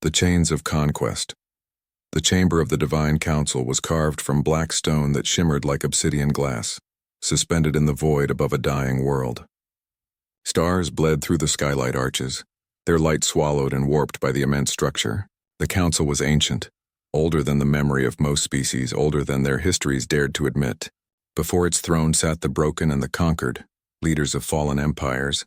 The Chains of Conquest. The chamber of the Divine Council was carved from black stone that shimmered like obsidian glass, suspended in the void above a dying world. Stars bled through the skylight arches, their light swallowed and warped by the immense structure. The council was ancient, older than the memory of most species, older than their histories dared to admit. Before its throne sat the broken and the conquered, leaders of fallen empires,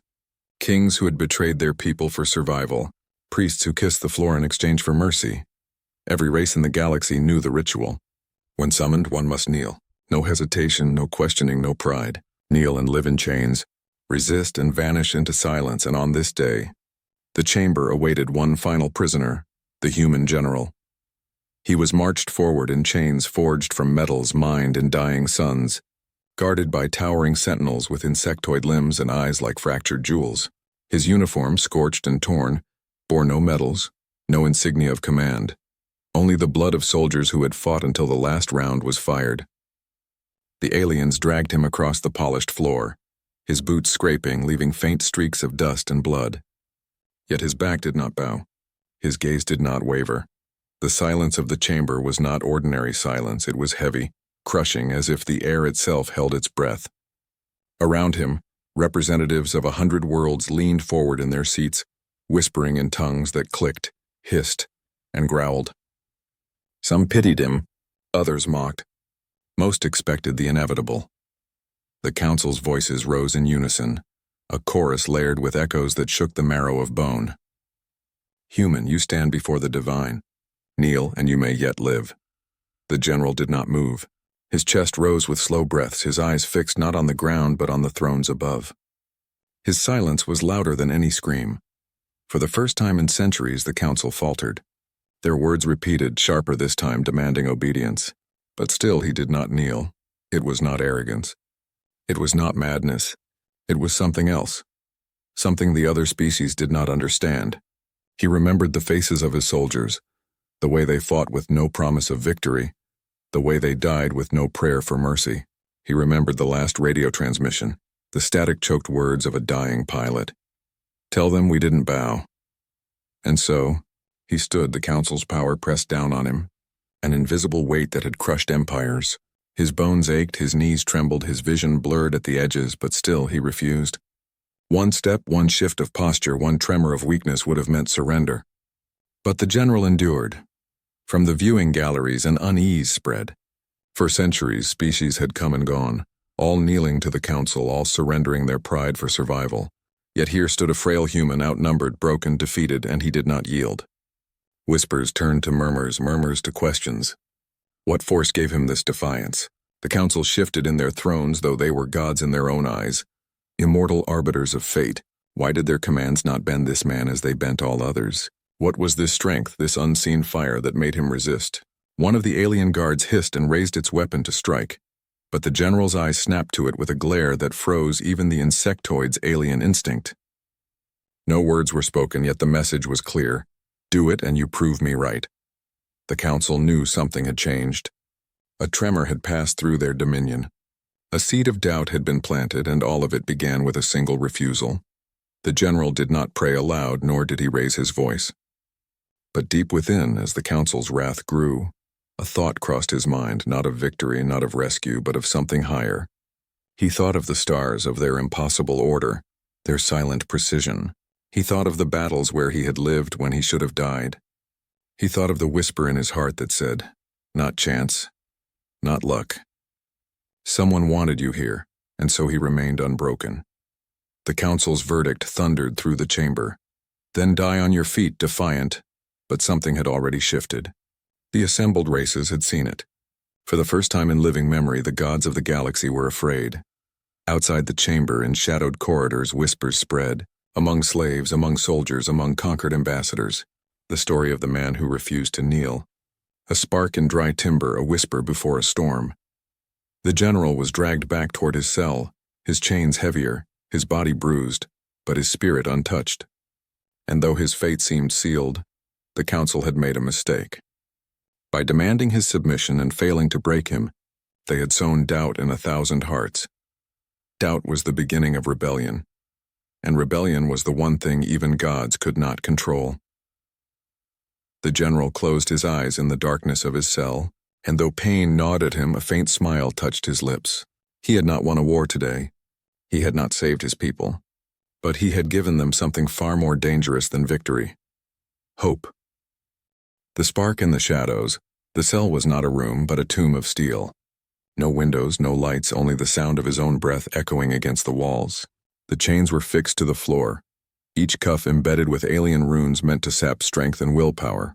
kings who had betrayed their people for survival, priests who kissed the floor in exchange for mercy. Every race in the galaxy knew the ritual. When summoned, one must kneel. No hesitation, no questioning, no pride. Kneel and live in chains, resist and vanish into silence, and on this day, the chamber awaited one final prisoner, the human general. He was marched forward in chains forged from metals mined in dying suns, guarded by towering sentinels with insectoid limbs and eyes like fractured jewels. His uniform, scorched and torn, bore no medals, no insignia of command, only the blood of soldiers who had fought until the last round was fired. The aliens dragged him across the polished floor, his boots scraping, leaving faint streaks of dust and blood. Yet his back did not bow. His gaze did not waver. The silence of the chamber was not ordinary silence. It was heavy, crushing, as if the air itself held its breath. Around him, representatives of 100 worlds leaned forward in their seats, whispering in tongues that clicked, hissed, and growled. Some pitied him, others mocked. Most expected the inevitable. The council's voices rose in unison, a chorus layered with echoes that shook the marrow of bone. Human, you stand before the divine. Kneel, and you may yet live. The general did not move. His chest rose with slow breaths, his eyes fixed not on the ground but on the thrones above. His silence was louder than any scream. For the first time in centuries, the council faltered. Their words repeated, sharper this time, demanding obedience. But still he did not kneel. It was not arrogance. It was not madness. It was something else. Something the other species did not understand. He remembered the faces of his soldiers, the way they fought with no promise of victory, the way they died with no prayer for mercy. He remembered the last radio transmission, the static-choked words of a dying pilot. Tell them we didn't bow. And so, he stood, the council's power pressed down on him, an invisible weight that had crushed empires. His bones ached, his knees trembled, his vision blurred at the edges, but still he refused. One step, one shift of posture, one tremor of weakness would have meant surrender. But the general endured. From the viewing galleries, an unease spread. For centuries, species had come and gone, all kneeling to the council, all surrendering their pride for survival. Yet here stood a frail human, outnumbered, broken, defeated, and he did not yield. Whispers turned to murmurs, murmurs to questions. What force gave him this defiance? The council shifted in their thrones, though they were gods in their own eyes. Immortal arbiters of fate, why did their commands not bend this man as they bent all others? What was this strength, this unseen fire that made him resist? One of the alien guards hissed and raised its weapon to strike, but the general's eyes snapped to it with a glare that froze even the insectoid's alien instinct. No words were spoken, yet the message was clear. Do it and you prove me right. The council knew something had changed. A tremor had passed through their dominion. A seed of doubt had been planted, and all of it began with a single refusal. The general did not pray aloud, nor did he raise his voice. But deep within, as the council's wrath grew, a thought crossed his mind, not of victory, not of rescue, but of something higher. He thought of the stars, of their impossible order, their silent precision. He thought of the battles where he had lived when he should have died. He thought of the whisper in his heart that said, not chance, not luck. Someone wanted you here, and so he remained unbroken. The council's verdict thundered through the chamber. Then die on your feet, defiant. But something had already shifted. The assembled races had seen it. For the first time in living memory, the gods of the galaxy were afraid. Outside the chamber, in shadowed corridors, whispers spread. Among slaves, among soldiers, among conquered ambassadors. The story of the man who refused to kneel. A spark in dry timber, a whisper before a storm. The general was dragged back toward his cell, his chains heavier, his body bruised, but his spirit untouched. And though his fate seemed sealed, the council had made a mistake. By demanding his submission and failing to break him, they had sown doubt in 1,000 hearts. Doubt was the beginning of rebellion, and rebellion was the one thing even gods could not control. The general closed his eyes in the darkness of his cell, and though pain gnawed at him, a faint smile touched his lips. He had not won a war today. He had not saved his people. But he had given them something far more dangerous than victory. Hope. The spark in the shadows. The cell was not a room, but a tomb of steel. No windows, no lights, only the sound of his own breath echoing against the walls. The chains were fixed to the floor, each cuff embedded with alien runes meant to sap strength and willpower.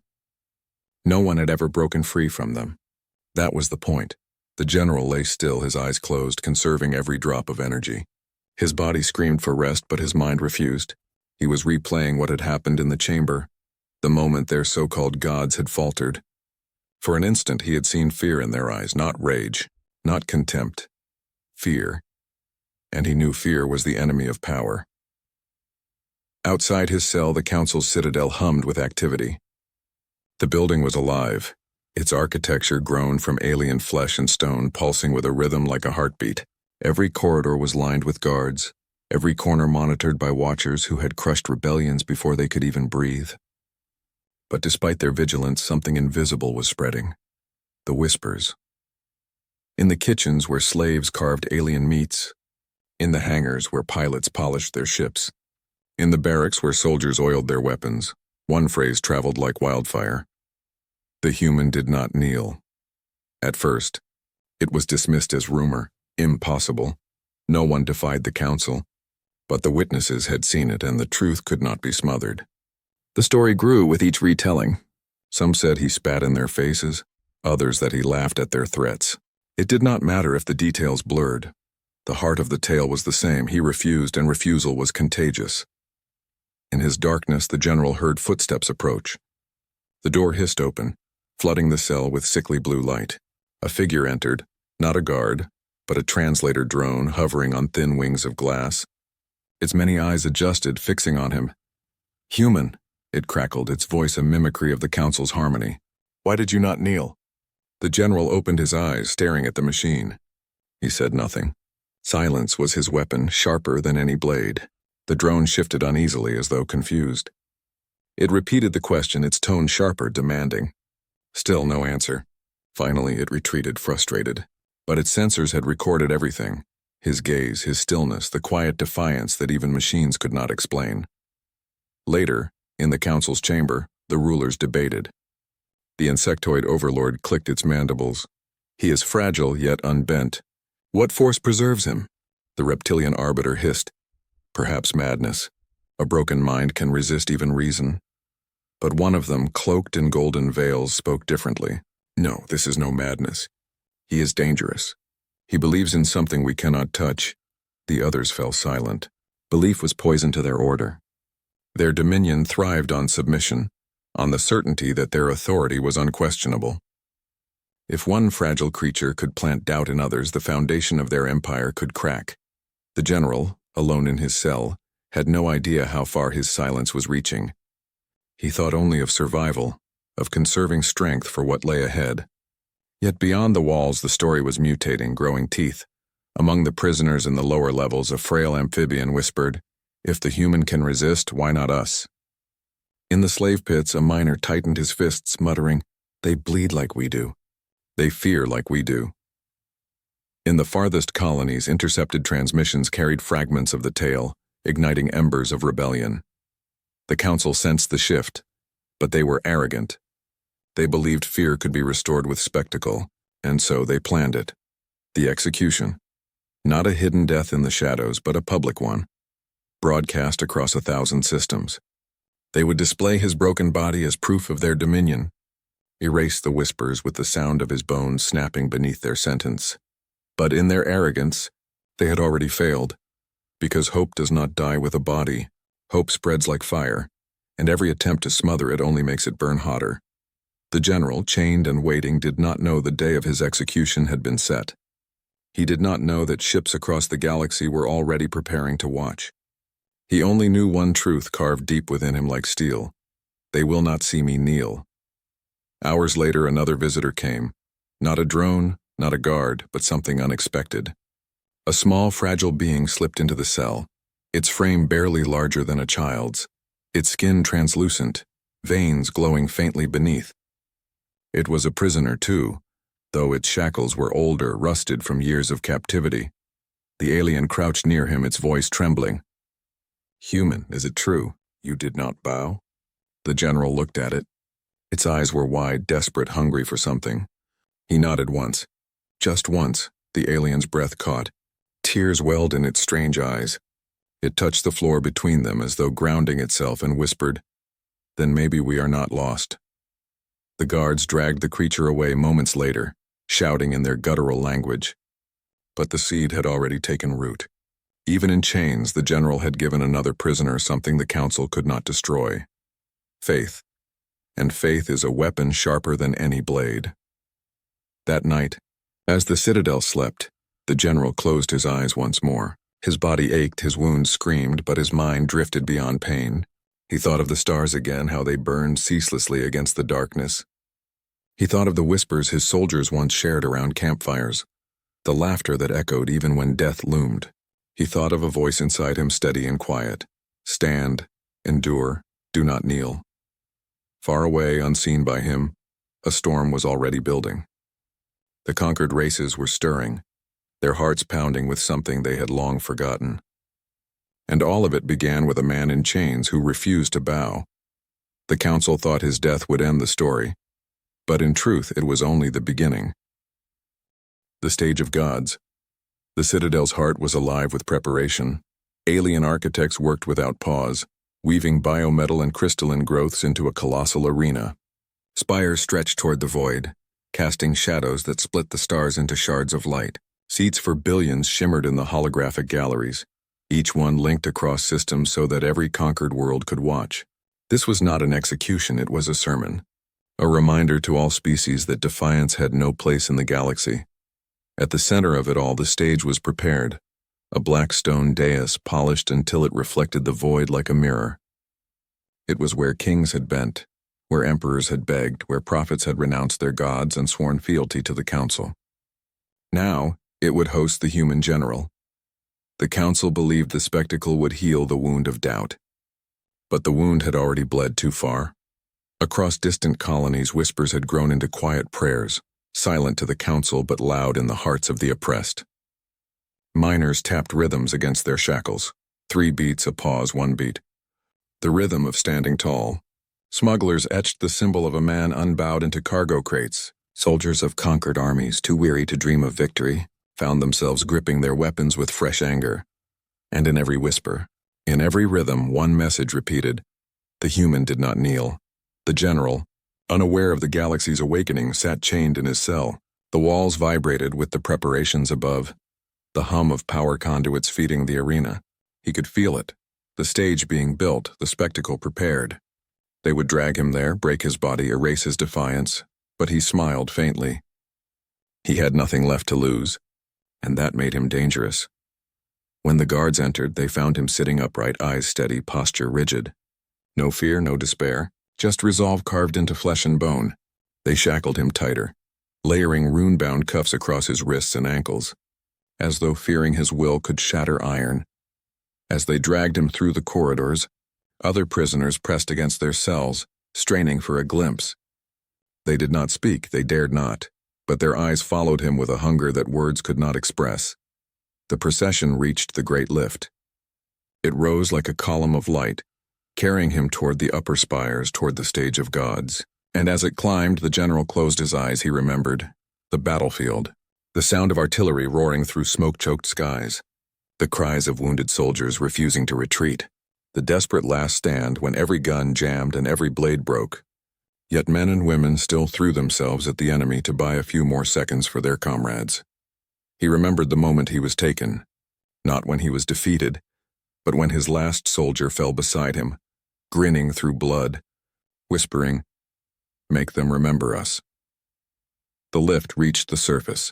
No one had ever broken free from them. That was the point. The general lay still, his eyes closed, conserving every drop of energy. His body screamed for rest, but his mind refused. He was replaying what had happened in the chamber, the moment their so-called gods had faltered. For an instant he had seen fear in their eyes, not rage, not contempt. Fear. And he knew fear was the enemy of power. Outside his cell, the council's citadel hummed with activity. The building was alive, its architecture grown from alien flesh and stone, pulsing with a rhythm like a heartbeat. Every corridor was lined with guards, every corner monitored by watchers who had crushed rebellions before they could even breathe. But despite their vigilance, something invisible was spreading. The whispers. In the kitchens where slaves carved alien meats, in the hangars where pilots polished their ships, in the barracks where soldiers oiled their weapons, one phrase traveled like wildfire. The human did not kneel. At first, it was dismissed as rumor, impossible. No one defied the council, but the witnesses had seen it and the truth could not be smothered. The story grew with each retelling. Some said he spat in their faces, others that he laughed at their threats. It did not matter if the details blurred. The heart of the tale was the same. He refused, and refusal was contagious. In his darkness, the general heard footsteps approach. The door hissed open, flooding the cell with sickly blue light. A figure entered, not a guard, but a translator drone hovering on thin wings of glass. Its many eyes adjusted, fixing on him. "Human," it crackled, its voice a mimicry of the council's harmony. "Why did you not kneel?" The general opened his eyes, staring at the machine. He said nothing. Silence was his weapon, sharper than any blade. The drone shifted uneasily as though confused. It repeated the question, its tone sharper, demanding. Still no answer. Finally, it retreated, frustrated. But its sensors had recorded everything. His gaze, his stillness, the quiet defiance that even machines could not explain. Later, in the council's chamber, the rulers debated. The insectoid overlord clicked its mandibles. "He is fragile, yet unbent. What force preserves him?" The reptilian arbiter hissed. "Perhaps madness. A broken mind can resist even reason." But one of them, cloaked in golden veils, spoke differently. "No, this is no madness. He is dangerous. He believes in something we cannot touch." The others fell silent. Belief was poison to their order. Their dominion thrived on submission, on the certainty that their authority was unquestionable. If one fragile creature could plant doubt in others, the foundation of their empire could crack. The general, alone in his cell, had no idea how far his silence was reaching. He thought only of survival, of conserving strength for what lay ahead. Yet beyond the walls, the story was mutating, growing teeth. Among the prisoners in the lower levels, a frail amphibian whispered, "If the human can resist, why not us?" In the slave pits, a miner tightened his fists, muttering, "They bleed like we do. They fear like we do." In the farthest colonies, intercepted transmissions carried fragments of the tale, igniting embers of rebellion. The council sensed the shift, but they were arrogant. They believed fear could be restored with spectacle, and so they planned it. The execution. Not a hidden death in the shadows, but a public one, broadcast across 1,000 systems. They would display his broken body as proof of their dominion, erase the whispers with the sound of his bones snapping beneath their sentence. But in their arrogance, they had already failed. Because hope does not die with a body, hope spreads like fire, and every attempt to smother it only makes it burn hotter. The general, chained and waiting, did not know the day of his execution had been set. He did not know that ships across the galaxy were already preparing to watch. He only knew one truth carved deep within him like steel. They will not see me kneel. Hours later, another visitor came. Not a drone, not a guard, but something unexpected. A small, fragile being slipped into the cell, its frame barely larger than a child's, its skin translucent, veins glowing faintly beneath. It was a prisoner, too, though its shackles were older, rusted from years of captivity. The alien crouched near him, its voice trembling. "Human, is it true? You did not bow?" The general looked at it. Its eyes were wide, desperate, hungry for something. He nodded once. Just once, the alien's breath caught. Tears welled in its strange eyes. It touched the floor between them as though grounding itself and whispered, "Then maybe we are not lost." The guards dragged the creature away moments later, shouting in their guttural language. But the seed had already taken root. Even in chains, the general had given another prisoner something the council could not destroy: faith. And faith is a weapon sharper than any blade. That night, as the citadel slept, the general closed his eyes once more. His body ached, his wounds screamed, but his mind drifted beyond pain. He thought of the stars again, how they burned ceaselessly against the darkness. He thought of the whispers his soldiers once shared around campfires, the laughter that echoed even when death loomed. He thought of a voice inside him, steady and quiet: "Stand, endure, do not kneel." Far away, unseen by him, a storm was already building. The conquered races were stirring, their hearts pounding with something they had long forgotten. And all of it began with a man in chains who refused to bow. The council thought his death would end the story, but in truth it was only the beginning. The stage of gods. The citadel's heart was alive with preparation. Alien architects worked without pause, weaving biometal and crystalline growths into a colossal arena. Spires stretched toward the void, casting shadows that split the stars into shards of light. Seats for billions shimmered in the holographic galleries, each one linked across systems so that every conquered world could watch. This was not an execution, it was a sermon, a reminder to all species that defiance had no place in the galaxy. At the center of it all, the stage was prepared, a black stone dais polished until it reflected the void like a mirror. It was where kings had bent, where emperors had begged, where prophets had renounced their gods and sworn fealty to the council. Now, it would host the human general. The council believed the spectacle would heal the wound of doubt. But the wound had already bled too far. Across distant colonies, whispers had grown into quiet prayers, silent to the council but loud in the hearts of the oppressed. Miners tapped rhythms against their shackles. 3 beats, a pause, 1 beat. The rhythm of standing tall. Smugglers etched the symbol of a man unbowed into cargo crates. Soldiers of conquered armies, too weary to dream of victory, found themselves gripping their weapons with fresh anger. And in every whisper, in every rhythm, one message repeated: the human did not kneel. The general, unaware of the galaxy's awakening, sat chained in his cell. The walls vibrated with the preparations above, the hum of power conduits feeding the arena. He could feel it, the stage being built, the spectacle prepared. They would drag him there, break his body, erase his defiance, but he smiled faintly. He had nothing left to lose, and that made him dangerous. When the guards entered, they found him sitting upright, eyes steady, posture rigid. No fear, no despair, just resolve carved into flesh and bone. They shackled him tighter, layering rune-bound cuffs across his wrists and ankles, as though fearing his will could shatter iron. As they dragged him through the corridors, other prisoners pressed against their cells, straining for a glimpse. They did not speak, they dared not, but their eyes followed him with a hunger that words could not express. The procession reached the great lift. It rose like a column of light, carrying him toward the upper spires, toward the stage of gods. And as it climbed, the general closed his eyes. He remembered the battlefield, the sound of artillery roaring through smoke-choked skies, the cries of wounded soldiers refusing to retreat, the desperate last stand when every gun jammed and every blade broke. Yet men and women still threw themselves at the enemy to buy a few more seconds for their comrades. He remembered the moment he was taken, not when he was defeated, but when his last soldier fell beside him, grinning through blood, whispering, "Make them remember us." The lift reached the surface.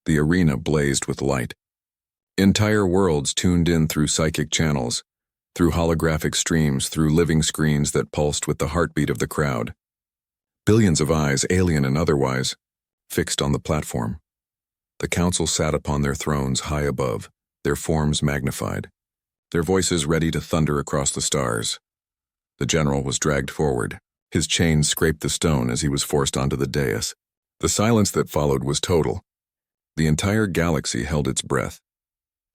The arena blazed with light. Entire worlds tuned in through psychic channels, through holographic streams, through living screens that pulsed with the heartbeat of the crowd. Billions of eyes, alien and otherwise, fixed on the platform. The council sat upon their thrones high above, their forms magnified, their voices ready to thunder across the stars. The general was dragged forward. His chains scraped the stone as he was forced onto the dais. The silence that followed was total. The entire galaxy held its breath.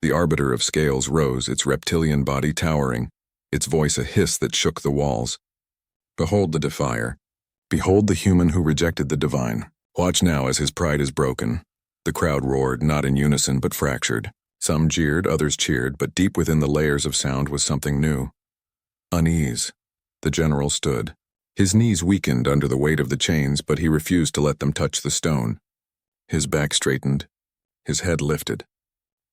The arbiter of scales rose, its reptilian body towering, its voice a hiss that shook the walls. Behold the defier. Behold the human who rejected the divine. Watch now as his pride is broken. The crowd roared, not in unison but fractured. Some jeered, others cheered, but deep within the layers of sound was something new. Unease. The general stood. His knees weakened under the weight of the chains, but he refused to let them touch the stone. His back straightened, his head lifted.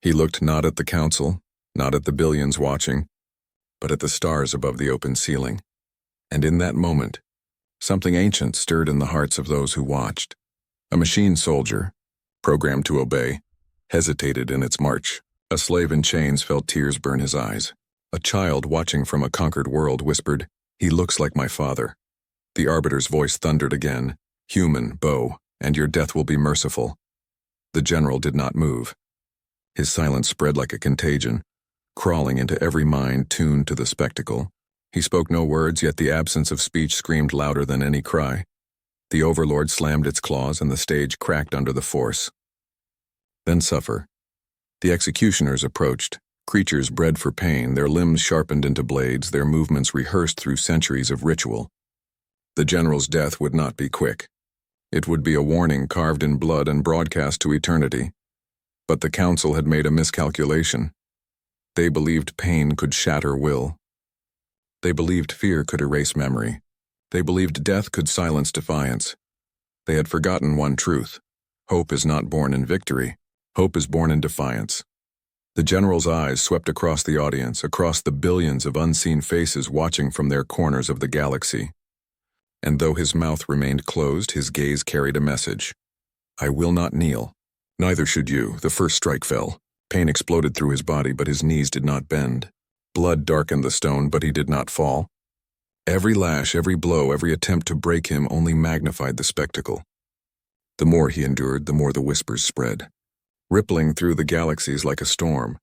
He looked not at the council, not at the billions watching, but at the stars above the open ceiling. And in that moment, something ancient stirred in the hearts of those who watched. A machine soldier, programmed to obey, hesitated in its march. A slave in chains felt tears burn his eyes. A child watching from a conquered world whispered, "He looks like my father." The arbiter's voice thundered again, "Human, bow, and your death will be merciful." The general did not move. His silence spread like a contagion, crawling into every mind tuned to the spectacle. He spoke no words, yet the absence of speech screamed louder than any cry. The overlord slammed its claws and the stage cracked under the force. Then suffer. The executioners approached, creatures bred for pain, their limbs sharpened into blades, their movements rehearsed through centuries of ritual. The general's death would not be quick. It would be a warning carved in blood and broadcast to eternity. But the council had made a miscalculation. They believed pain could shatter will. They believed fear could erase memory. They believed death could silence defiance. They had forgotten one truth. Hope is not born in victory. Hope is born in defiance. The general's eyes swept across the audience, across the billions of unseen faces watching from their corners of the galaxy. And though his mouth remained closed, his gaze carried a message. I will not kneel. Neither should you. The first strike fell. Pain exploded through his body, but his knees did not bend. Blood darkened the stone, but he did not fall. Every lash, every blow, every attempt to break him only magnified the spectacle. The more he endured, the more the whispers spread, rippling through the galaxies like a storm.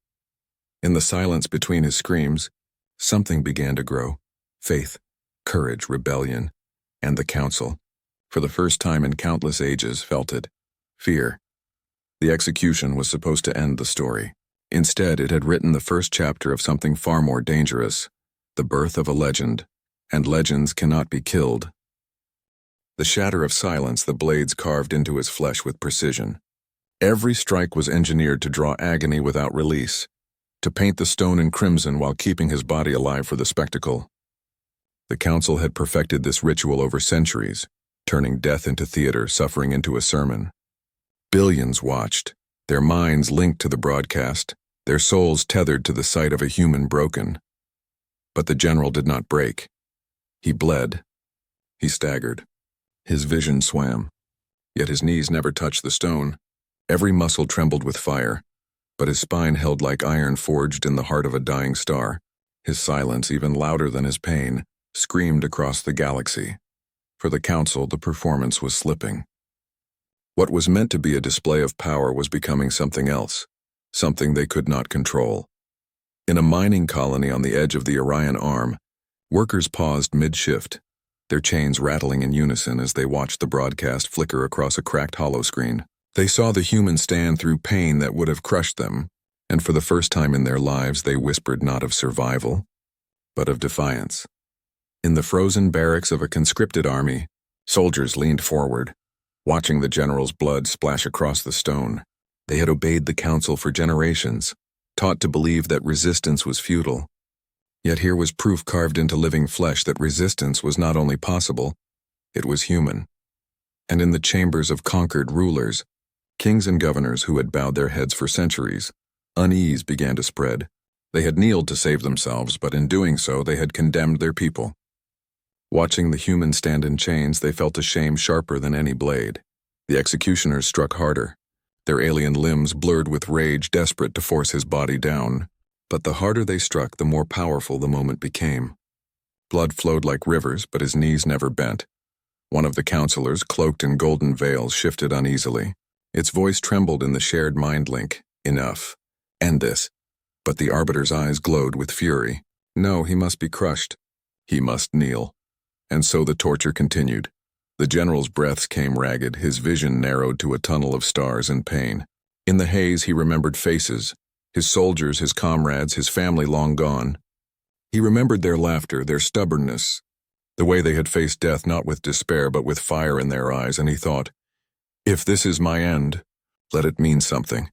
In the silence between his screams, something began to grow. Faith, courage, rebellion, and the council, for the first time in countless ages, felt it. Fear. The execution was supposed to end the story. Instead, it had written the first chapter of something far more dangerous, the birth of a legend, and legends cannot be killed. The shatter of silence, the blades carved into his flesh with precision. Every strike was engineered to draw agony without release, to paint the stone in crimson while keeping his body alive for the spectacle. The council had perfected this ritual over centuries, turning death into theater, suffering into a sermon. Billions watched, their minds linked to the broadcast, their souls tethered to the sight of a human broken. But the general did not break. He bled. He staggered. His vision swam. Yet his knees never touched the stone. Every muscle trembled with fire, but his spine held like iron forged in the heart of a dying star. His silence, even louder than his pain, screamed across the galaxy. For the council, the performance was slipping. What was meant to be a display of power was becoming something else, something they could not control. In a mining colony on the edge of the Orion Arm, workers paused mid-shift, their chains rattling in unison as they watched the broadcast flicker across a cracked holoscreen. They saw the human stand through pain that would have crushed them, and for the first time in their lives they whispered not of survival, but of defiance. In the frozen barracks of a conscripted army, soldiers leaned forward, watching the general's blood splash across the stone. They had obeyed the council for generations, taught to believe that resistance was futile. Yet here was proof carved into living flesh that resistance was not only possible, it was human. And in the chambers of conquered rulers, kings and governors who had bowed their heads for centuries, unease began to spread. They had kneeled to save themselves, but in doing so they had condemned their people. Watching the human stand in chains, they felt a shame sharper than any blade. The executioners struck harder, their alien limbs blurred with rage, desperate to force his body down. But the harder they struck, the more powerful the moment became. Blood flowed like rivers, but his knees never bent. One of the counselors, cloaked in golden veils, shifted uneasily. Its voice trembled in the shared mind link. Enough. End this. But the arbiter's eyes glowed with fury. No, he must be crushed. He must kneel. And so the torture continued. The general's breaths came ragged, his vision narrowed to a tunnel of stars and pain. In the haze, he remembered faces, his soldiers, his comrades, his family long gone. He remembered their laughter, their stubbornness, the way they had faced death not with despair but with fire in their eyes, and he thought, if this is my end, let it mean something.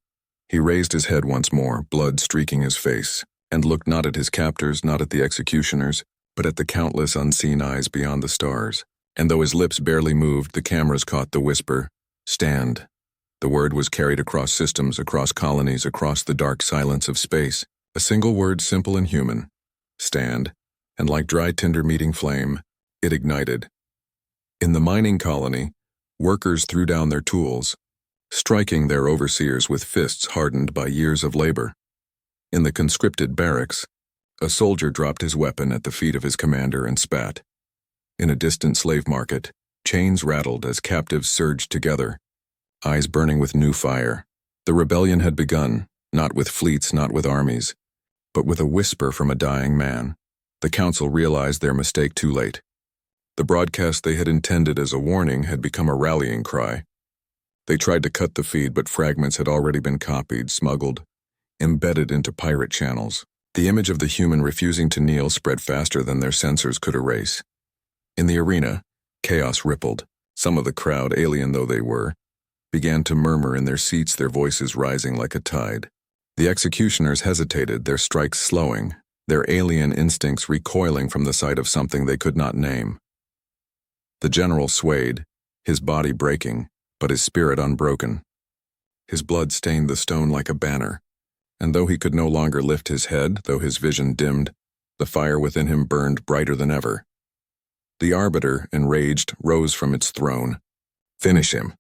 He raised his head once more, blood streaking his face, and looked not at his captors, not at the executioners, but at the countless unseen eyes beyond the stars. And though his lips barely moved, the cameras caught the whisper, "Stand." The word was carried across systems, across colonies, across the dark silence of space. A single word, simple and human. Stand. And like dry tinder meeting flame, it ignited. In the mining colony, workers threw down their tools, striking their overseers with fists hardened by years of labor. In the conscripted barracks, a soldier dropped his weapon at the feet of his commander and spat. In a distant slave market, chains rattled as captives surged together, eyes burning with new fire. The rebellion had begun, not with fleets, not with armies, but with a whisper from a dying man. The council realized their mistake too late. The broadcast they had intended as a warning had become a rallying cry. They tried to cut the feed, but fragments had already been copied, smuggled, embedded into pirate channels. The image of the human refusing to kneel spread faster than their sensors could erase. In the arena, chaos rippled. Some of the crowd, alien though they were, began to murmur in their seats, their voices rising like a tide. The executioners hesitated, their strikes slowing, their alien instincts recoiling from the sight of something they could not name. The general swayed, his body breaking, but his spirit unbroken. His blood stained the stone like a banner, and though he could no longer lift his head, though his vision dimmed, the fire within him burned brighter than ever. The arbiter, enraged, rose from its throne. "Finish him,"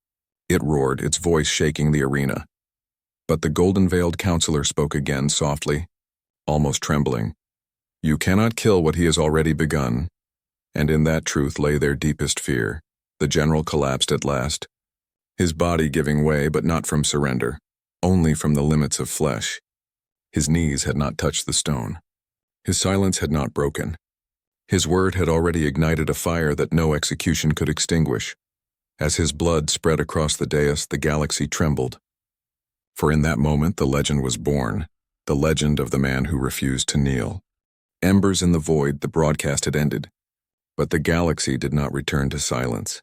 it roared, its voice shaking the arena. But the golden-veiled counselor spoke again softly, almost trembling. "You cannot kill what he has already begun." And in that truth lay their deepest fear. The general collapsed at last, his body giving way, but not from surrender, only from the limits of flesh. His knees had not touched the stone. His silence had not broken. His word had already ignited a fire that no execution could extinguish. As his blood spread across the dais, the galaxy trembled. For in that moment the legend was born, the legend of the man who refused to kneel. Embers in the void, the broadcast had ended. But the galaxy did not return to silence.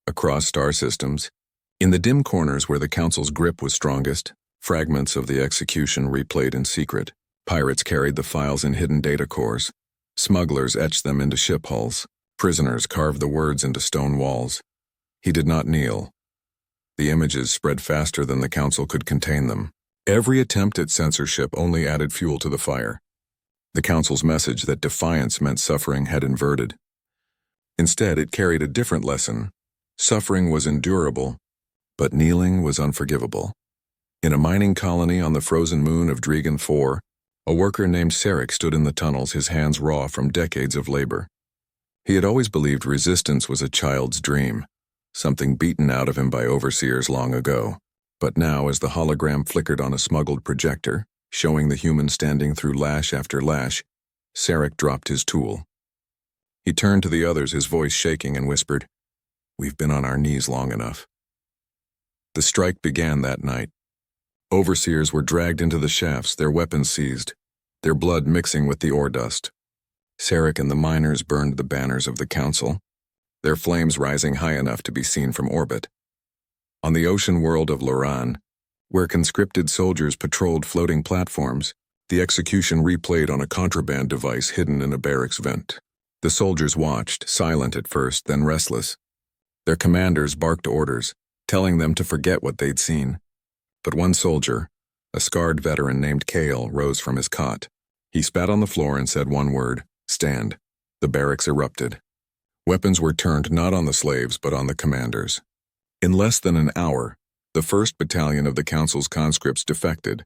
Across star systems, in the dim corners where the council's grip was strongest, fragments of the execution replayed in secret. Pirates carried the files in hidden data cores. Smugglers etched them into ship hulls. Prisoners carved the words into stone walls. He did not kneel. The images spread faster than the council could contain them. Every attempt at censorship only added fuel to the fire. The council's message that defiance meant suffering had inverted. Instead, it carried a different lesson. Suffering was endurable, but kneeling was unforgivable. In a mining colony on the frozen moon of Dregan IV, a worker named Sarek stood in the tunnels, his hands raw from decades of labor. He had always believed resistance was a child's dream, something beaten out of him by overseers long ago. But now, as the hologram flickered on a smuggled projector, showing the human standing through lash after lash, Sarek dropped his tool. He turned to the others, his voice shaking, and whispered, "We've been on our knees long enough." The strike began that night. Overseers were dragged into the shafts, their weapons seized, their blood mixing with the ore dust. Sarek and the miners burned the banners of the council, their flames rising high enough to be seen from orbit. On the ocean world of Loran, where conscripted soldiers patrolled floating platforms, the execution replayed on a contraband device hidden in a barracks vent. The soldiers watched, silent at first, then restless. Their commanders barked orders, telling them to forget what they'd seen. But one soldier, a scarred veteran named Kale, rose from his cot. He spat on the floor and said one word, "Stand." The barracks erupted. Weapons were turned not on the slaves, but on the commanders. In less than an hour, the 1st Battalion of the Council's conscripts defected,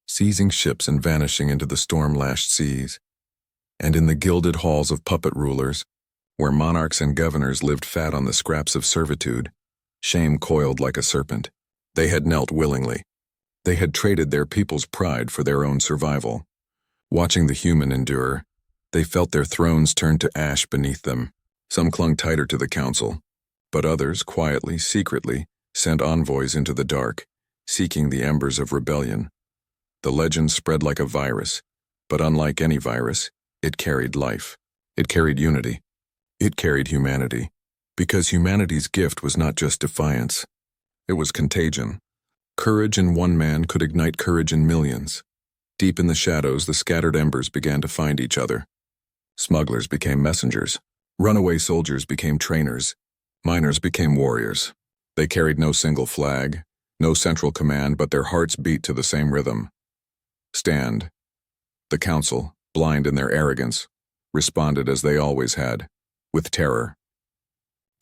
seizing ships and vanishing into the storm-lashed seas. And in the gilded halls of puppet rulers, where monarchs and governors lived fat on the scraps of servitude, shame coiled like a serpent. They had knelt willingly. They had traded their people's pride for their own survival. Watching the human endure, They felt their thrones turn to ash beneath them. Some clung tighter to the council, but others, quietly, secretly, sent envoys into the dark, seeking the embers of rebellion. The legend spread like a virus, but unlike any virus, it carried life. It carried unity. It carried humanity. Because humanity's gift was not just defiance. It was contagion. Courage in one man could ignite courage in millions. Deep in the shadows, the scattered embers began to find each other. Smugglers became messengers. Runaway soldiers became trainers. Miners became warriors. They carried no single flag, no central command, but their hearts beat to the same rhythm. Stand. The council, blind in their arrogance, responded as they always had, with terror.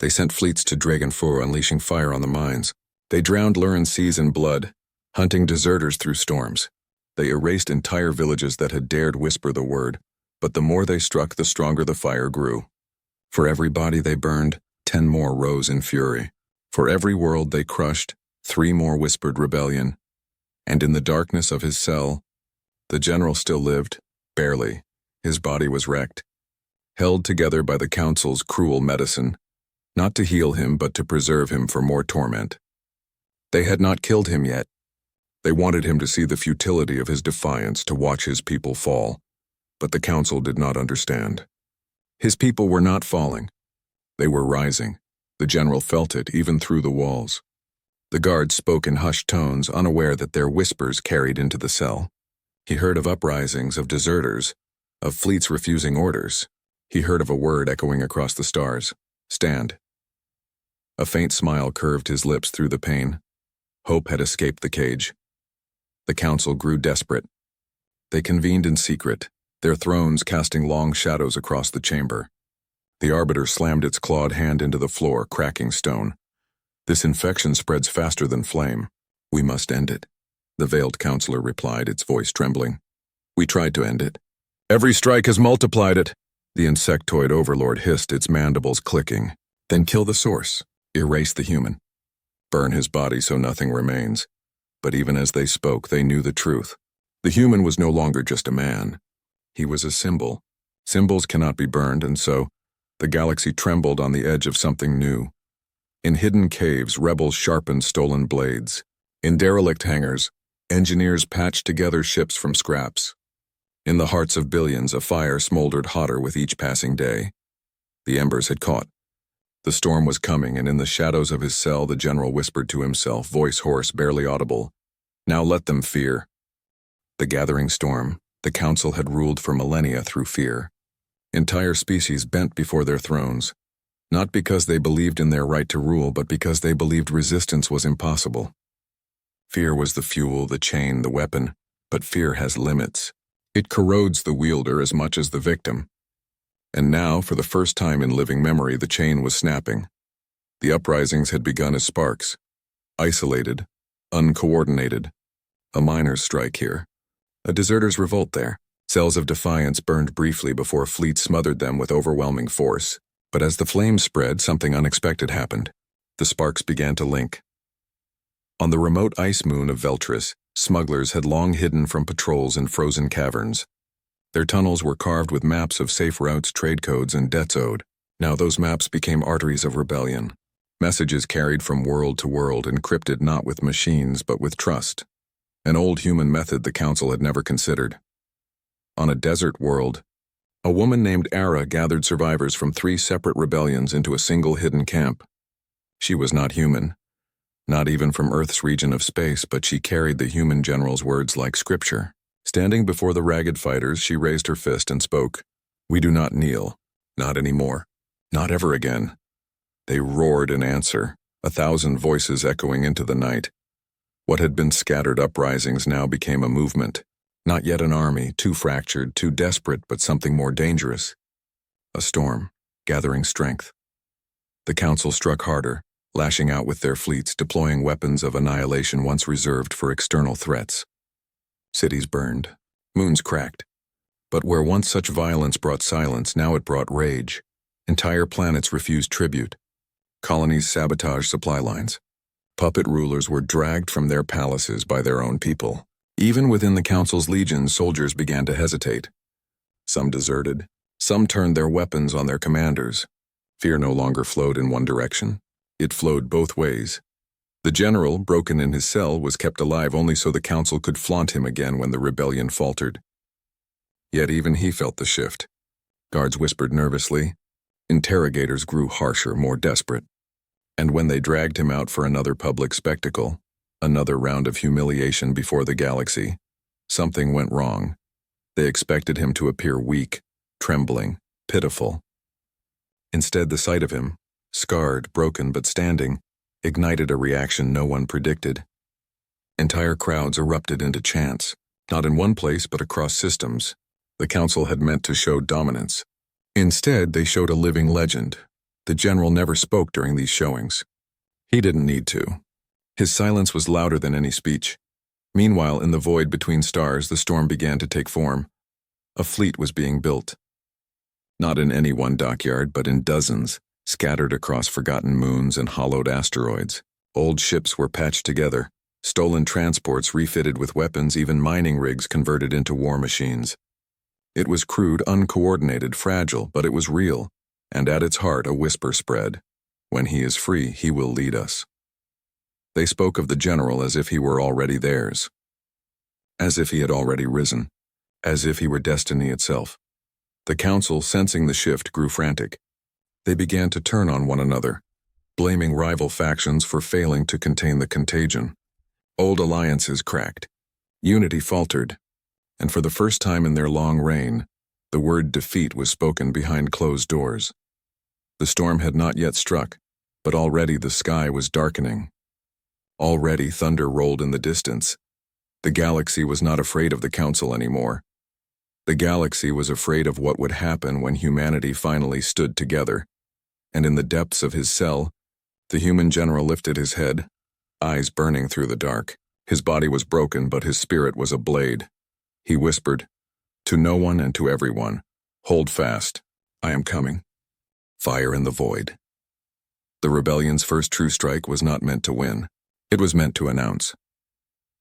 They sent fleets to Dragonfur, unleashing fire on the mines. They drowned Lurin seas in blood, hunting deserters through storms. They erased entire villages that had dared whisper the word, but the more they struck, the stronger the fire grew. For every body they burned, 10 more rose in fury. For every world they crushed, 3 more whispered rebellion. And in the darkness of his cell, the general still lived, barely. His body was wrecked, held together by the council's cruel medicine, not to heal him but to preserve him for more torment. They had not killed him yet. They wanted him to see the futility of his defiance, to watch his people fall. But the council did not understand. His people were not falling. They were rising. The general felt it, even through the walls. The guards spoke in hushed tones, unaware that their whispers carried into the cell. He heard of uprisings of deserters, of fleets refusing orders. He heard of a word echoing across the stars: stand. A faint smile curved his lips through the pain. Hope had escaped the cage. The council grew desperate. They convened in secret, their thrones casting long shadows across the chamber. The arbiter slammed its clawed hand into the floor, cracking stone. This infection spreads faster than flame. We must end it. The veiled counselor replied, its voice trembling. We tried to end it. Every strike has multiplied it. The insectoid overlord hissed, its mandibles clicking. Then kill the source. Erase the human. Burn his body so nothing remains. But even as they spoke, they knew the truth. The human was no longer just a man. He was a symbol. Symbols cannot be burned, and so the galaxy trembled on the edge of something new. In hidden caves, rebels sharpened stolen blades. In derelict hangars, engineers patched together ships from scraps. In the hearts of billions, a fire smoldered hotter with each passing day. The embers had caught. The storm was coming, and in the shadows of his cell, the general whispered to himself, voice hoarse, barely audible, "Now let them fear." The gathering storm, the council had ruled for millennia through fear. Entire species bent before their thrones, not because they believed in their right to rule, but because they believed resistance was impossible. Fear was the fuel, the chain, the weapon, but fear has limits. It corrodes the wielder as much as the victim. And now, for the first time in living memory, the chain was snapping. The uprisings had begun as sparks, isolated, uncoordinated. A miner's strike here, a deserter's revolt there. Cells of defiance burned briefly before fleets smothered them with overwhelming force. But as the flames spread, something unexpected happened. The sparks began to link. On the remote ice moon of Veilshroud, smugglers had long hidden from patrols in frozen caverns. Their tunnels were carved with maps of safe routes, trade codes, and debts owed. Now those maps became arteries of rebellion. Messages carried from world to world, encrypted not with machines but with trust. An old human method the council had never considered. On a desert world, a woman named Ara gathered survivors from 3 separate rebellions into a single hidden camp. She was not human, not even from Earth's region of space, but she carried the human general's words like scripture. Standing before the ragged fighters, she raised her fist and spoke. We do not kneel, not anymore, not ever again. They roared in answer, 1,000 voices echoing into the night. What had been scattered uprisings now became a movement. Not yet an army, too fractured, too desperate, but something more dangerous. A storm, gathering strength. The council struck harder, lashing out with their fleets, deploying weapons of annihilation once reserved for external threats. Cities burned, moons cracked. But where once such violence brought silence, now it brought rage. Entire planets refused tribute. Colonies sabotaged supply lines. Puppet rulers were dragged from their palaces by their own people. Even within the council's legions, soldiers began to hesitate. Some deserted, Some turned their weapons on their commanders. Fear no longer flowed in one direction. It flowed both ways. The general, broken in his cell, was kept alive only so the council could flaunt him again when the rebellion faltered. Yet even he felt the shift. Guards whispered nervously. Interrogators grew harsher, more desperate. And when they dragged him out for another public spectacle, another round of humiliation before the galaxy, something went wrong. They expected him to appear weak, trembling, pitiful. Instead, the sight of him, scarred, broken but standing, ignited a reaction no one predicted. Entire crowds erupted into chants, not in one place but across systems. The council had meant to show dominance. Instead, they showed a living legend. The general never spoke during these showings. He didn't need to. His silence was louder than any speech. Meanwhile, in the void between stars, the storm began to take form. A fleet was being built. Not in any one dockyard, but in dozens, scattered across forgotten moons and hollowed asteroids. Old ships were patched together, stolen transports refitted with weapons, even mining rigs converted into war machines. It was crude, uncoordinated, fragile, but it was real, and at its heart a whisper spread. When he is free, he will lead us. They spoke of the general as if he were already theirs, as if he had already risen, as if he were destiny itself. The council, sensing the shift, grew frantic. They began to turn on one another, blaming rival factions for failing to contain the contagion. Old alliances cracked. Unity faltered. And for the first time in their long reign, the word defeat was spoken behind closed doors. The storm had not yet struck, but already the sky was darkening. Already thunder rolled in the distance. The galaxy was not afraid of the council anymore. The galaxy was afraid of what would happen when humanity finally stood together. And in the depths of his cell, the human general lifted his head, eyes burning through the dark. His body was broken, but his spirit was a blade. He whispered, to no one and to everyone, hold fast, I am coming. Fire in the void. The rebellion's first true strike was not meant to win. It was meant to announce.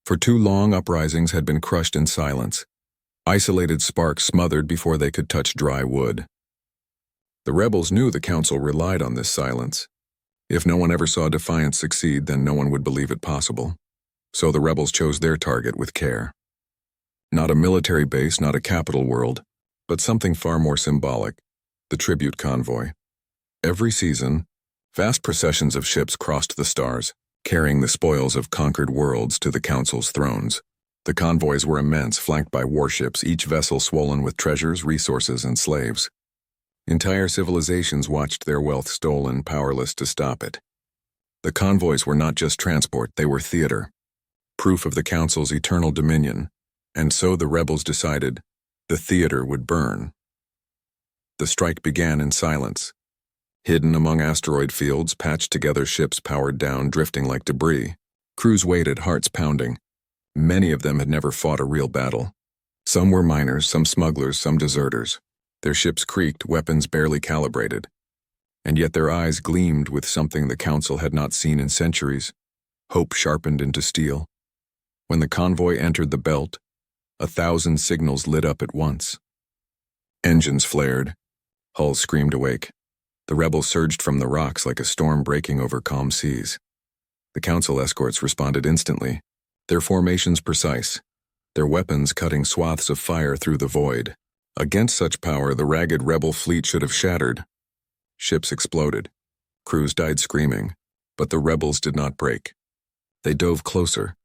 For too long, uprisings had been crushed in silence, isolated sparks smothered before they could touch dry wood. The rebels knew the council relied on this silence. If no one ever saw defiance succeed, then no one would believe it possible. So the rebels chose their target with care. Not a military base, not a capital world, but something far more symbolic, the tribute convoy. Every season, vast processions of ships crossed the stars, carrying the spoils of conquered worlds to the council's thrones. The convoys were immense, flanked by warships, each vessel swollen with treasures, resources, and slaves. Entire civilizations watched their wealth stolen, powerless to stop it. The convoys were not just transport, they were theater, proof of the council's eternal dominion. And so the rebels decided the theater would burn. The strike began in silence. Hidden among asteroid fields, patched together ships powered down, drifting like debris. Crews waited, hearts pounding. Many of them had never fought a real battle. Some were miners, some smugglers, some deserters. Their ships creaked, weapons barely calibrated. And yet their eyes gleamed with something the council had not seen in centuries. Hope sharpened into steel. When the convoy entered the belt, 1,000 signals lit up at once. Engines flared. Hulls screamed awake. The rebels surged from the rocks like a storm breaking over calm seas. The council escorts responded instantly, their formations precise, their weapons cutting swaths of fire through the void. Against such power, the ragged rebel fleet should have shattered. Ships exploded. Crews died screaming, but the rebels did not break. They dove closer,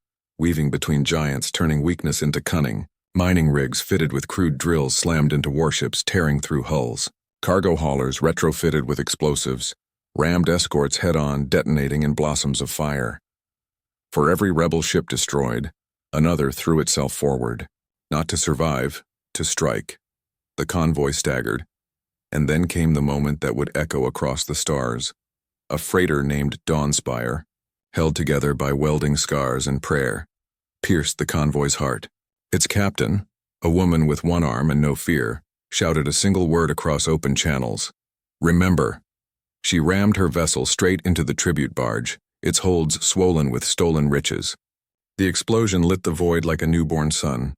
weaving between giants, turning weakness into cunning. Mining rigs fitted with crude drills slammed into warships, tearing through hulls. Cargo haulers retrofitted with explosives, rammed escorts head-on, detonating in blossoms of fire. For every rebel ship destroyed, another threw itself forward, not to survive, to strike. The convoy staggered, and then came the moment that would echo across the stars. A freighter named Dawnspire, held together by welding scars and prayer, pierced the convoy's heart. Its captain, a woman with one arm and no fear, shouted a single word across open channels. Remember. She rammed her vessel straight into the tribute barge, its holds swollen with stolen riches. The explosion lit the void like a newborn sun.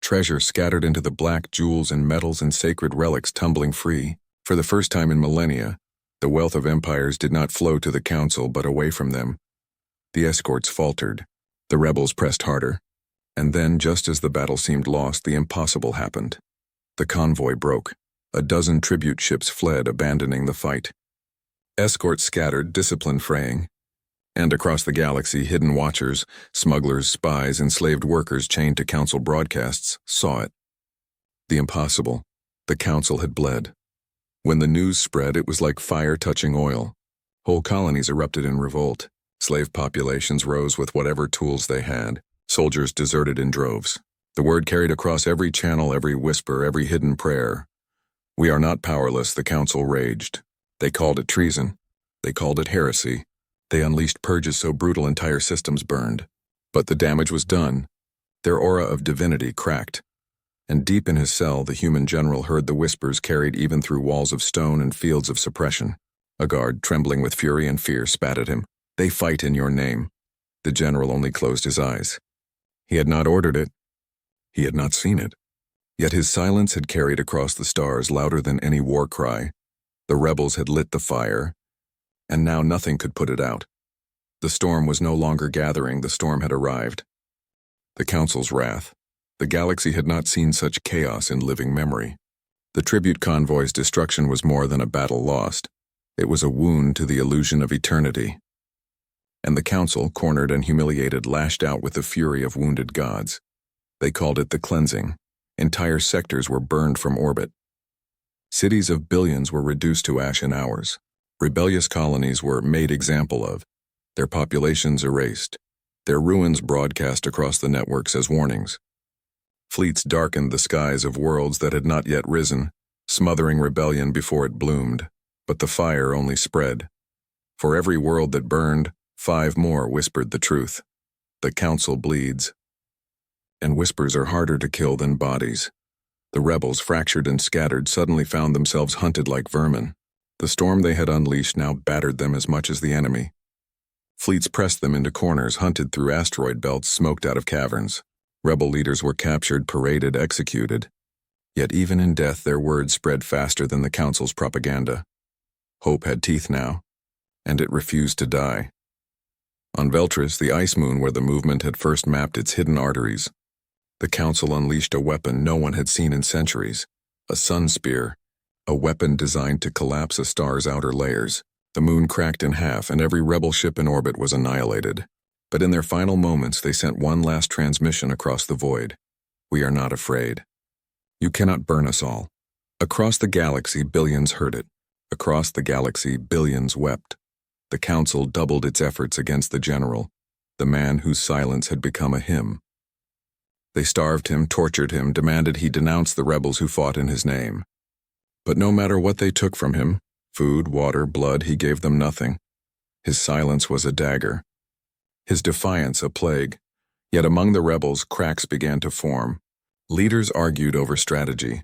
treasure scattered into the black, jewels and metals and sacred relics tumbling free. For the first time in millennia, the wealth of empires did not flow to the council but away from them. The escorts faltered. The rebels pressed harder. And then, just as the battle seemed lost, the impossible happened. The convoy broke. A dozen tribute ships fled, abandoning the fight. Escorts scattered, discipline fraying. And across the galaxy, hidden watchers, smugglers, spies, enslaved workers chained to council broadcasts, saw it. The impossible. The council had bled. When the news spread, it was like fire touching oil. Whole colonies erupted in revolt. Slave populations rose with whatever tools they had. Soldiers deserted in droves. The word carried across every channel, every whisper, every hidden prayer. "We are not powerless," the council raged. They called it treason. They called it heresy. They unleashed purges so brutal entire systems burned. But the damage was done. Their aura of divinity cracked. And deep in his cell, the human general heard the whispers carried even through walls of stone and fields of suppression. A guard, trembling with fury and fear, spat at him. "They fight in your name." The general only closed his eyes. He had not ordered it. He had not seen it. Yet his silence had carried across the stars louder than any war cry. The rebels had lit the fire, and now nothing could put it out. The storm was no longer gathering, the storm had arrived. The council's wrath. The galaxy had not seen such chaos in living memory. The tribute convoy's destruction was more than a battle lost. It was a wound to the illusion of eternity. And the council, cornered and humiliated, lashed out with the fury of wounded gods. They called it the cleansing. Entire sectors were burned from orbit. Cities of billions were reduced to ash in hours. Rebellious colonies were made example of, their populations erased, their ruins broadcast across the networks as warnings. Fleets darkened the skies of worlds that had not yet risen, smothering rebellion before it bloomed. But the fire only spread. For every world that burned, 5 more whispered the truth. The council bleeds. And whispers are harder to kill than bodies. The rebels, fractured and scattered, suddenly found themselves hunted like vermin. The storm they had unleashed now battered them as much as the enemy. Fleets pressed them into corners, hunted through asteroid belts, smoked out of caverns. Rebel leaders were captured, paraded, executed. Yet even in death, their words spread faster than the council's propaganda. Hope had teeth now, and it refused to die. On Veltris, the ice moon where the movement had first mapped its hidden arteries, the council unleashed a weapon no one had seen in centuries, a sun spear, a weapon designed to collapse a star's outer layers. The moon cracked in half, and every rebel ship in orbit was annihilated. But in their final moments, they sent one last transmission across the void. "We are not afraid. You cannot burn us all." Across the galaxy, billions heard it. Across the galaxy, billions wept. The council doubled its efforts against the general, the man whose silence had become a hymn. They starved him, tortured him, demanded he denounce the rebels who fought in his name. But no matter what they took from him, food, water, blood, he gave them nothing. His silence was a dagger. His defiance a plague. Yet among the rebels, cracks began to form. Leaders argued over strategy.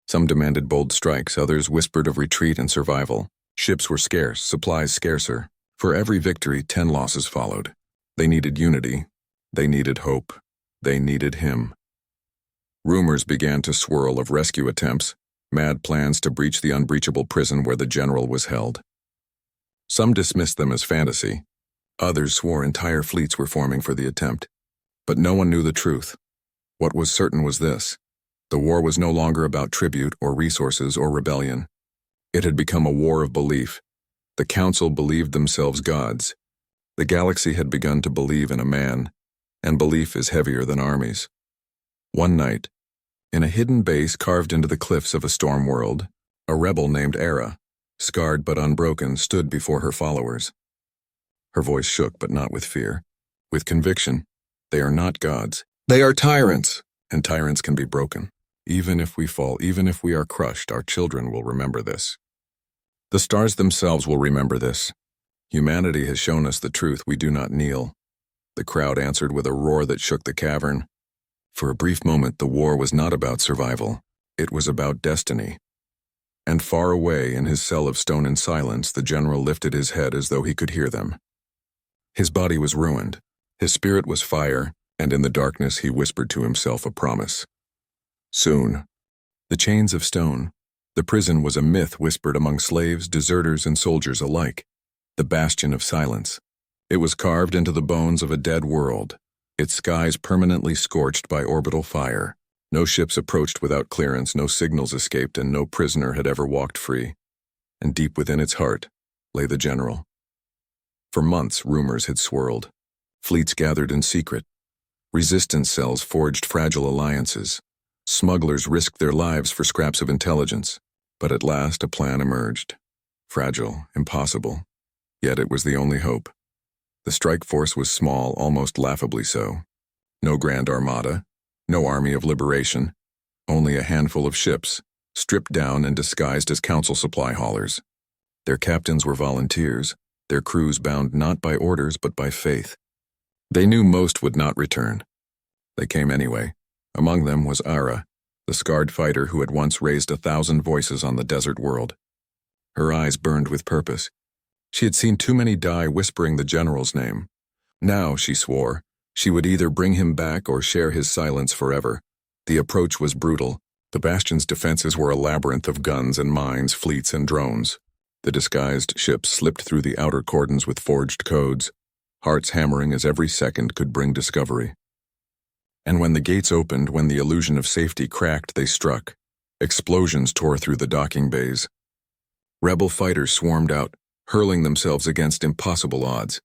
Some demanded bold strikes, others whispered of retreat and survival. Ships were scarce, supplies scarcer. For every victory, 10 losses followed. They needed unity. They needed hope. They needed him. Rumors began to swirl of rescue attempts, mad plans to breach the unbreachable prison where the general was held. Some dismissed them as fantasy. Others swore entire fleets were forming for the attempt. But no one knew the truth. What was certain was this: the war was no longer about tribute or resources or rebellion. It had become a war of belief. The council believed themselves gods. The galaxy had begun to believe in a man, and belief is heavier than armies. One night, in a hidden base carved into the cliffs of a storm world, a rebel named Era, scarred but unbroken, stood before her followers. Her voice shook, but not with fear. With conviction. They are not gods. They are tyrants, and tyrants can be broken. Even if we fall, even if we are crushed, our children will remember this. The stars themselves will remember this. Humanity has shown us the truth. We do not kneel. The crowd answered with a roar that shook the cavern. For a brief moment, the war was not about survival. It was about destiny. And far away in his cell of stone and silence, the general lifted his head as though he could hear them. His body was ruined. His spirit was fire, and in the darkness he whispered to himself a promise. Soon. The chains of stone. The prison was a myth whispered among slaves, deserters, and soldiers alike. The bastion of silence. It was carved into the bones of a dead world, its skies permanently scorched by orbital fire. No ships approached without clearance, no signals escaped, and no prisoner had ever walked free. And deep within its heart lay the general. For months, rumors had swirled. Fleets gathered in secret. Resistance cells forged fragile alliances. Smugglers risked their lives for scraps of intelligence. But at last a plan emerged. Fragile, impossible. Yet it was the only hope. The strike force was small, almost laughably so. No grand armada, no army of liberation, only a handful of ships, stripped down and disguised as council supply haulers. Their captains were volunteers, their crews bound not by orders but by faith. They knew most would not return. They came anyway. Among them was Ara, the scarred fighter who had once raised 1,000 voices on the desert world. Her eyes burned with purpose. She had seen too many die whispering the general's name. Now, she swore, she would either bring him back or share his silence forever. The approach was brutal. The bastion's defenses were a labyrinth of guns and mines, fleets and drones. The disguised ships slipped through the outer cordons with forged codes, hearts hammering as every second could bring discovery. And when the gates opened, when the illusion of safety cracked, they struck. Explosions tore through the docking bays. Rebel fighters swarmed out, hurling themselves against impossible odds.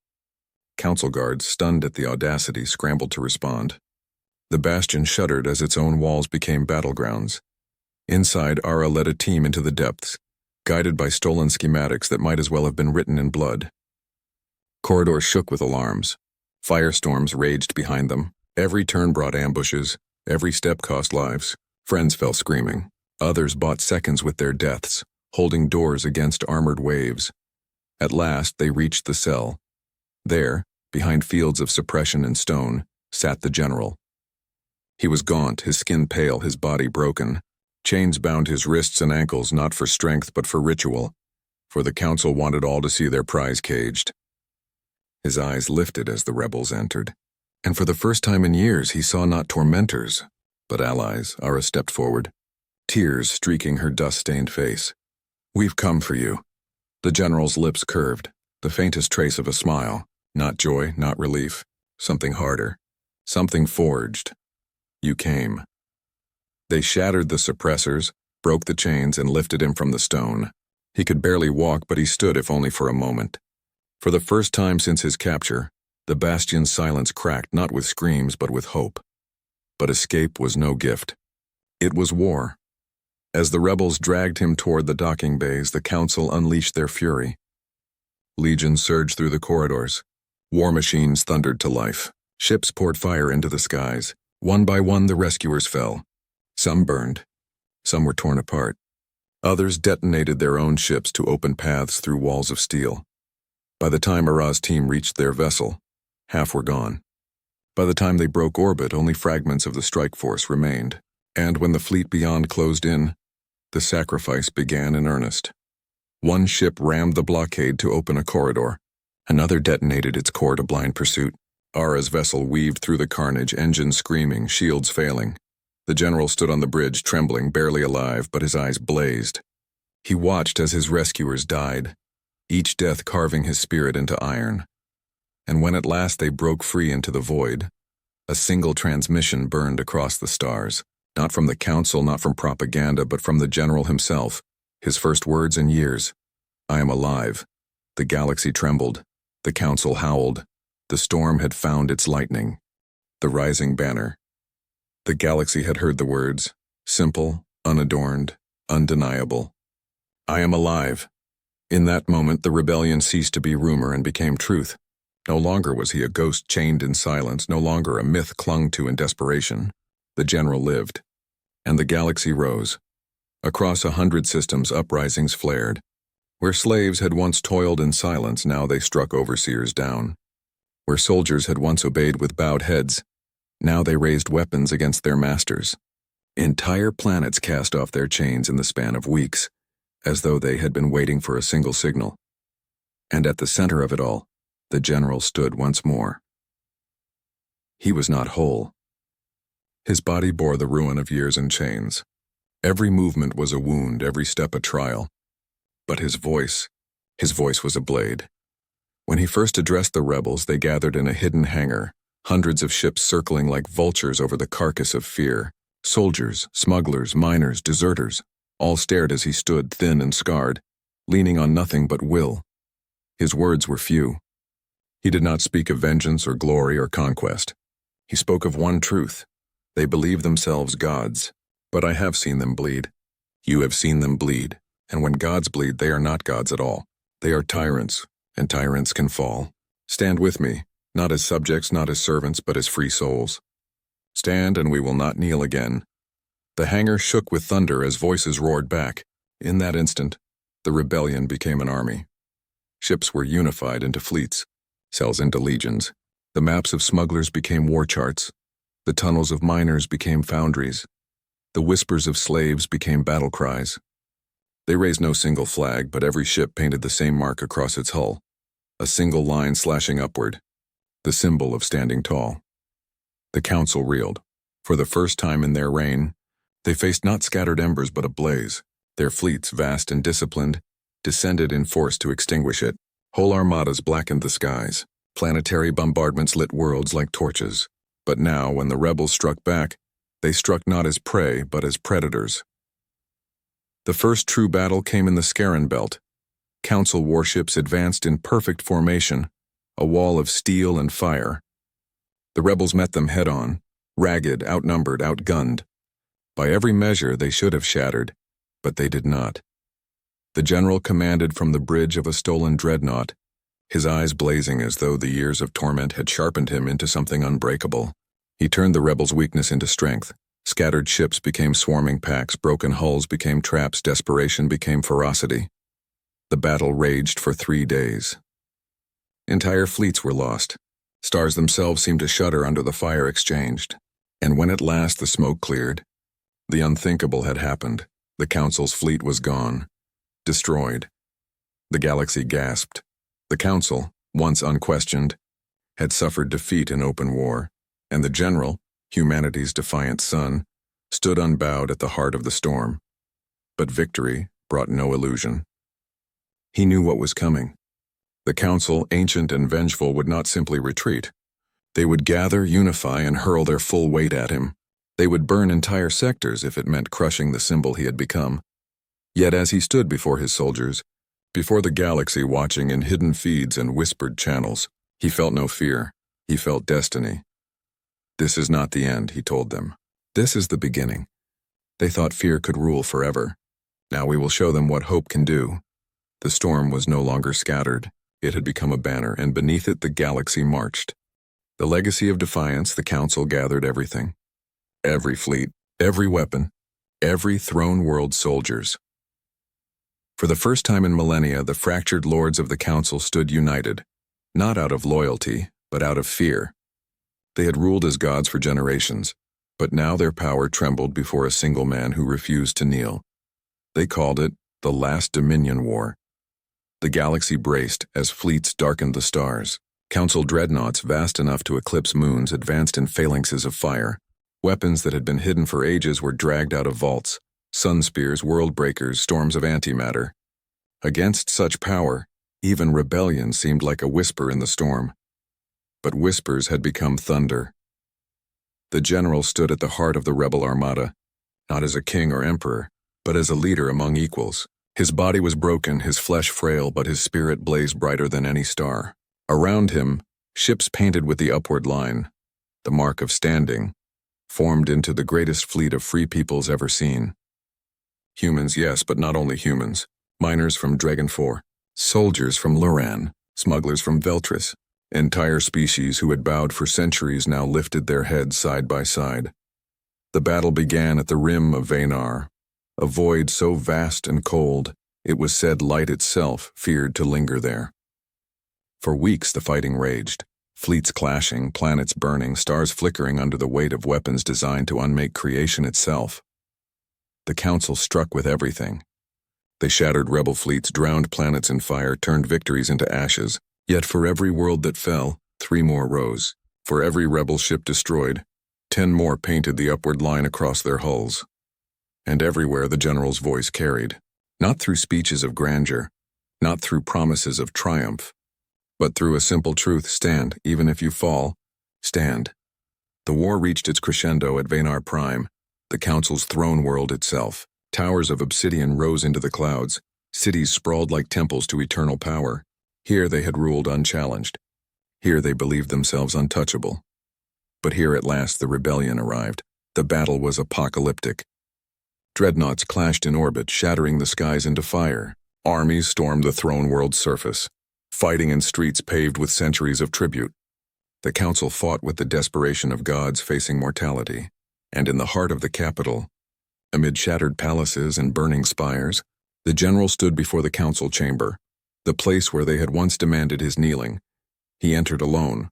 Council guards, stunned at the audacity, scrambled to respond. The bastion shuddered as its own walls became battlegrounds. Inside, Ara led a team into the depths, guided by stolen schematics that might as well have been written in blood. Corridors shook with alarms. Firestorms raged behind them. Every turn brought ambushes. Every step cost lives. Friends fell screaming. Others bought seconds with their deaths, holding doors against armored waves. At last, they reached the cell. There, behind fields of suppression and stone, sat the general. He was gaunt, his skin pale, his body broken. Chains bound his wrists and ankles, not for strength but for ritual, for the council wanted all to see their prize caged. His eyes lifted as the rebels entered, and for the first time in years he saw not tormentors, but allies. Ara stepped forward, tears streaking her dust-stained face. "We've come for you." The general's lips curved, the faintest trace of a smile. Not joy, not relief. Something harder. Something forged. "You came." They shattered the suppressors, broke the chains, and lifted him from the stone. He could barely walk, but he stood if only for a moment. For the first time since his capture, the bastion's silence cracked not with screams but with hope. But escape was no gift. It was war. As the rebels dragged him toward the docking bays, the council unleashed their fury. Legions surged through the corridors. War machines thundered to life. Ships poured fire into the skies. One by one, the rescuers fell. Some burned. Some were torn apart. Others detonated their own ships to open paths through walls of steel. By the time Ara's team reached their vessel, half were gone. By the time they broke orbit, only fragments of the strike force remained. And when the fleet beyond closed in, the sacrifice began in earnest. One ship rammed the blockade to open a corridor. Another detonated its core to blind pursuit. Ara's vessel weaved through the carnage, engines screaming, shields failing. The general stood on the bridge, trembling, barely alive, but his eyes blazed. He watched as his rescuers died, each death carving his spirit into iron. And when at last they broke free into the void, a single transmission burned across the stars, not from the council, not from propaganda, but from the general himself, his first words in years. "I am alive." The galaxy trembled. The council howled. The storm had found its lightning. The rising banner. The galaxy had heard the words, simple, unadorned, undeniable. "I am alive." In that moment, the rebellion ceased to be rumor and became truth. No longer was he a ghost chained in silence, no longer a myth clung to in desperation. The general lived. And the galaxy rose. Across 100 systems, uprisings flared. Where slaves had once toiled in silence, now they struck overseers down. Where soldiers had once obeyed with bowed heads, now they raised weapons against their masters. Entire planets cast off their chains in the span of weeks, as though they had been waiting for a single signal. And at the center of it all, the general stood once more. He was not whole. His body bore the ruin of years in chains. Every movement was a wound, every step a trial. But his voice was a blade. When he first addressed the rebels, they gathered in a hidden hangar, hundreds of ships circling like vultures over the carcass of fear. Soldiers, smugglers, miners, deserters, all stared as he stood, thin and scarred, leaning on nothing but will. His words were few. He did not speak of vengeance or glory or conquest. He spoke of one truth. They believe themselves gods, but I have seen them bleed. You have seen them bleed, and when gods bleed, they are not gods at all. They are tyrants, and tyrants can fall. Stand with me, not as subjects, not as servants, but as free souls. Stand, and we will not kneel again. The hangar shook with thunder as voices roared back. In that instant, the rebellion became an army. Ships were unified into fleets, cells into legions. The maps of smugglers became war charts. The tunnels of miners became foundries. The whispers of slaves became battle cries. They raised no single flag, but every ship painted the same mark across its hull, a single line slashing upward, the symbol of standing tall. The council reeled. For the first time in their reign, they faced not scattered embers but a blaze. Their fleets, vast and disciplined, descended in force to extinguish it. Whole armadas blackened the skies. Planetary bombardments lit worlds like torches. But now, when the rebels struck back, they struck not as prey, but as predators. The first true battle came in the Scarran Belt. Council warships advanced in perfect formation, a wall of steel and fire. The rebels met them head-on, ragged, outnumbered, outgunned. By every measure, they should have shattered, but they did not. The general commanded from the bridge of a stolen dreadnought, his eyes blazing as though the years of torment had sharpened him into something unbreakable. He turned the rebels' weakness into strength. Scattered ships became swarming packs, broken hulls became traps, desperation became ferocity. The battle raged for 3 days. Entire fleets were lost. Stars themselves seemed to shudder under the fire exchanged. And when at last the smoke cleared, the unthinkable had happened. The Council's fleet was gone, destroyed. The galaxy gasped. The Council, once unquestioned, had suffered defeat in open war, and the General, humanity's defiant son, stood unbowed at the heart of the storm. But victory brought no illusion. He knew what was coming. The Council, ancient and vengeful, would not simply retreat. They would gather, unify, and hurl their full weight at him. They would burn entire sectors if it meant crushing the symbol he had become. Yet as he stood before his soldiers, before the galaxy watching in hidden feeds and whispered channels, he felt no fear. He felt destiny. This is not the end, he told them. This is the beginning. They thought fear could rule forever. Now we will show them what hope can do. The storm was no longer scattered. It had become a banner, and beneath it the galaxy marched. The legacy of defiance, the Council gathered everything. Every fleet, every weapon, every throne world soldiers. For the first time in millennia, the fractured lords of the Council stood united, not out of loyalty, but out of fear. They had ruled as gods for generations, but now their power trembled before a single man who refused to kneel. They called it the Last Dominion War. The galaxy braced as fleets darkened the stars. Council dreadnoughts vast enough to eclipse moons advanced in phalanxes of fire. Weapons that had been hidden for ages were dragged out of vaults. Sun spears, world breakers, storms of antimatter. Against such power, even rebellion seemed like a whisper in the storm. But whispers had become thunder. The general stood at the heart of the rebel armada, not as a king or emperor, but as a leader among equals. His body was broken, his flesh frail, but his spirit blazed brighter than any star. Around him, ships painted with the upward line, the mark of standing, formed into the greatest fleet of free peoples ever seen. Humans, yes, but not only humans. Miners from Dragon 4, soldiers from Luran, smugglers from Veltris. Entire species who had bowed for centuries now lifted their heads side by side. The battle began at the rim of Vaynar, a void so vast and cold, it was said light itself feared to linger there. For weeks the fighting raged, fleets clashing, planets burning, stars flickering under the weight of weapons designed to unmake creation itself. The Council struck with everything. They shattered rebel fleets, drowned planets in fire, turned victories into ashes. Yet for every world that fell, 3 more rose. For every rebel ship destroyed, 10 more painted the upward line across their hulls. And everywhere the general's voice carried, not through speeches of grandeur, not through promises of triumph, but through a simple truth: stand, even if you fall, stand. The war reached its crescendo at Veilshroud Prime, the Council's throne world itself. Towers of obsidian rose into the clouds, cities sprawled like temples to eternal power. Here they had ruled unchallenged. Here they believed themselves untouchable. But here at last the rebellion arrived. The battle was apocalyptic. Dreadnoughts clashed in orbit, shattering the skies into fire. Armies stormed the throne world's surface, fighting in streets paved with centuries of tribute. The Council fought with the desperation of gods facing mortality, and in the heart of the capital, amid shattered palaces and burning spires, the general stood before the council chamber, the place where they had once demanded his kneeling. He entered alone.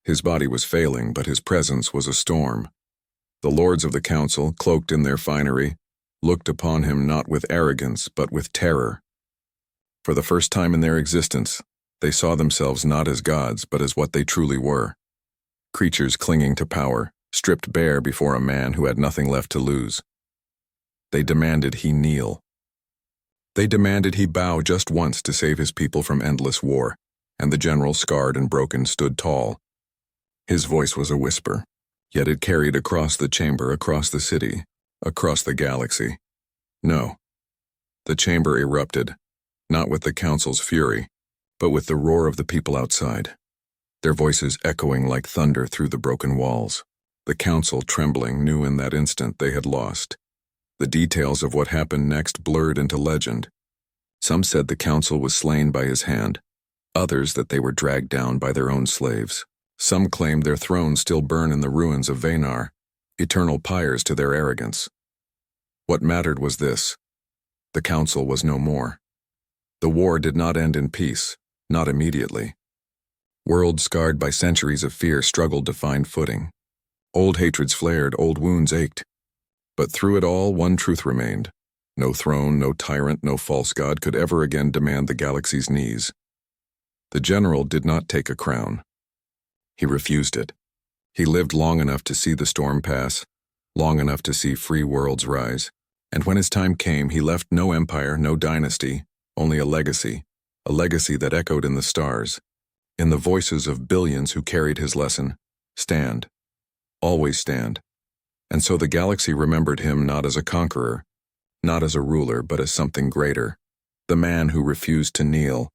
His body was failing, but his presence was a storm. The lords of the council, cloaked in their finery, looked upon him not with arrogance, but with terror. For the first time in their existence, they saw themselves not as gods, but as what they truly were: creatures clinging to power, stripped bare before a man who had nothing left to lose. They demanded he kneel. They demanded he bow just once to save his people from endless war, and the general, scarred and broken, stood tall. His voice was a whisper, yet it carried across the chamber, across the city, across the galaxy. No. The chamber erupted, not with the council's fury, but with the roar of the people outside, their voices echoing like thunder through the broken walls. The council, trembling, knew in that instant they had lost. The details of what happened next blurred into legend. Some said the council was slain by his hand, others that they were dragged down by their own slaves. Some claimed their thrones still burn in the ruins of Veilshroud, eternal pyres to their arrogance. What mattered was this: the council was no more. The war did not end in peace, not immediately. Worlds scarred by centuries of fear struggled to find footing. Old hatreds flared, old wounds ached. But through it all, one truth remained: no throne, no tyrant, no false god could ever again demand the galaxy's knees. The general did not take a crown. He refused it. He lived long enough to see the storm pass, long enough to see free worlds rise, and when his time came, he left no empire, no dynasty, only a legacy that echoed in the stars, in the voices of billions who carried his lesson: stand, always stand. And so the galaxy remembered him not as a conqueror, not as a ruler, but as something greater: the man who refused to kneel,